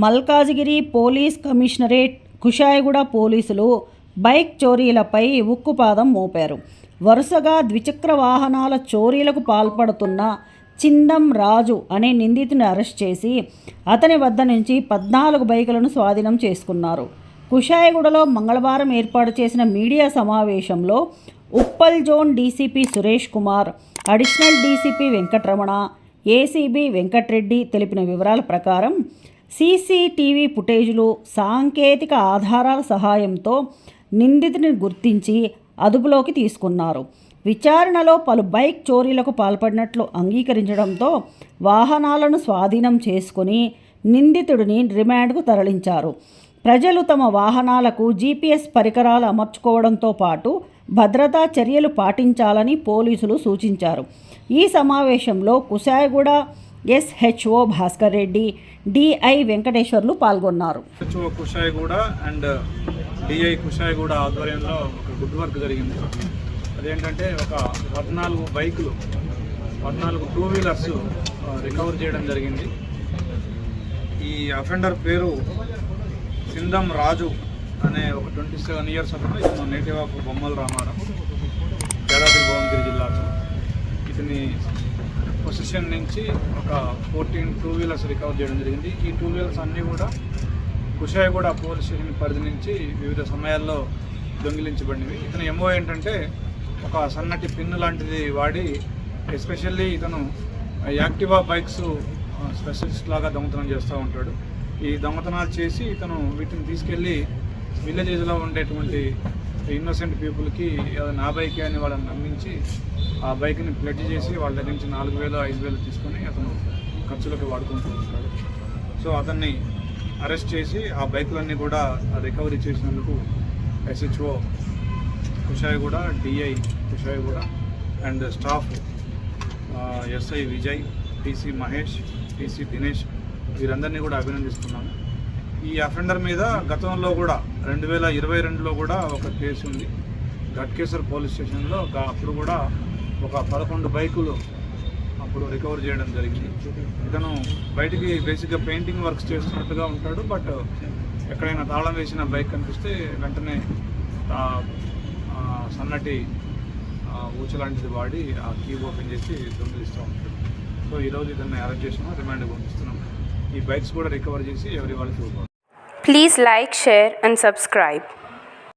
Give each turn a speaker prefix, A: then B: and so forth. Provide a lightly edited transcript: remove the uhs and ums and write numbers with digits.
A: Malkajgiri police commissionerate, Kushaiguda పోలీసులు bike చోరీలపై ఉక్కుపాదం మోపారు. వరుసగా ద్విచక్ర వాహనాల చోరీలకు పాల్పడుతున్న చిందం రాజు అనే నిందితుని అరెస్ట్ చేసి అతని వద్ద నుంచి 14 బైకులను స్వాధీనం చేసుకున్నారు. కుషాయిగూడలో మంగళవారం ఏర్పాటు చేసిన మీడియా సమావేశంలో Uppal zone DCP Suresh Kumar, additional DCP Venkataramana, ACB Venkatreddy తెలిపిన వివరాల ప్రకారం సీసీటీవీ ఫుటేజీలు, సాంకేతిక ఆధారాల సహాయంతో నిందితుని గుర్తించి అదుపులోకి తీసుకున్నారు. విచారణలో పలు బైక్ చోరీలకు పాల్పడినట్లు అంగీకరించడంతో వాహనాలను స్వాధీనం చేసుకుని నిందితుడిని రిమాండ్కు తరలించారు. ప్రజలు తమ వాహనాలకు జీపీఎస్ పరికరాలు అమర్చుకోవడంతో పాటు భద్రతా చర్యలు పాటించాలని పోలీసులు సూచించారు. ఈ సమావేశంలో కుషాయిగూడ ఎస్హెచ్ఓ భాస్కర్ రెడ్డి, డిఐ వెంకటేశ్వర్లు పాల్గొన్నారు.
B: కుషాయిగూడ అండ్ డిఐ కుషాయిగూడ ఆధ్వర్యంలో ఒక గుడ్ వర్క్ జరిగింది. అదేంటంటే ఒక 14 బైకులు, 14 టూ వీలర్స్ రికవర్ చేయడం జరిగింది. ఈ అఫెండర్ పేరు చిందం రాజు అనే ఒక 27 ఇయర్స్ అతను. ఇతను నేటివ్ ఆఫ్ బొమ్మల రామారం, యాదాద్రి భువనగిరి జిల్లాకు. ఇతని పొజిషన్ నుంచి ఒక 14 టూ వీలర్స్ రికవర్ చేయడం జరిగింది. ఈ టూ వీలర్స్ అన్నీ కూడా కుషాయిగూడ పోలీస్ స్టేషన్ పరిధి నుంచి వివిధ సమయాల్లో దొంగిలించబడినవి. ఇతను ఎంఓ ఏంటంటే ఒక సన్నటి పిన్ను లాంటిది వాడి, ఎస్పెషల్లీ ఇతను యాక్టివా బైక్స్ స్పెషలిస్ట్ లాగా దొంగతనం చేస్తూ ఉంటాడు. ఈ దొంగతనాలు చేసి ఇతను వీటిని తీసుకెళ్ళి విలేజెస్లో ఉండేటువంటి ఇన్నోసెంట్ పీపుల్కి నా బైకే అని వాళ్ళని నమ్మించి ఆ బైక్ని ప్లెడ్జ్ చేసి వాళ్ళ దగ్గర నుంచి 4,000, 5,000 తీసుకొని అతను ఖర్చులకు వాడుకుంటూ ఉంటాడు. సో అతన్ని అరెస్ట్ చేసి ఆ బైకులన్నీ కూడా రికవరీ చేసినందుకు SHO Kushaiguda, DI Kushaiguda and staff SI Vijay, TC Mahesh, TC Dinesh వీరందరినీ కూడా అభినందిస్తున్నాను. ఈ అఫెండర్ మీద గతంలో కూడా 2022లో కూడా ఒక కేసు ఉంది ఘట్కేసర్ పోలీస్ స్టేషన్లో. అప్పుడు కూడా ఒక 11 బైకులు అప్పుడు రికవర్ చేయడం జరిగింది. ఇతను బయటికి బేసిక్గా పెయింటింగ్ వర్క్స్ చేస్తున్నట్టుగా ఉంటాడు. బట్ ఎక్కడైనా తాళం వేసిన బైక్ కనిపిస్తే వెంటనే సన్నటి ఊచ లాంటిది వాడి ఆ కీ ఓపెన్ చేసి దొంగిలిస్తూ ఉంటాడు. సో ఈరోజు ఇతన్ని అరెస్ట్ చేసినాం, రిమాండ్ పంపిస్తున్నాం. ఈ బైక్స్ కూడా రికవర్ చేసి ఎవరి వాళ్ళకి ఇవ్వాలి.
C: Please like, share and subscribe.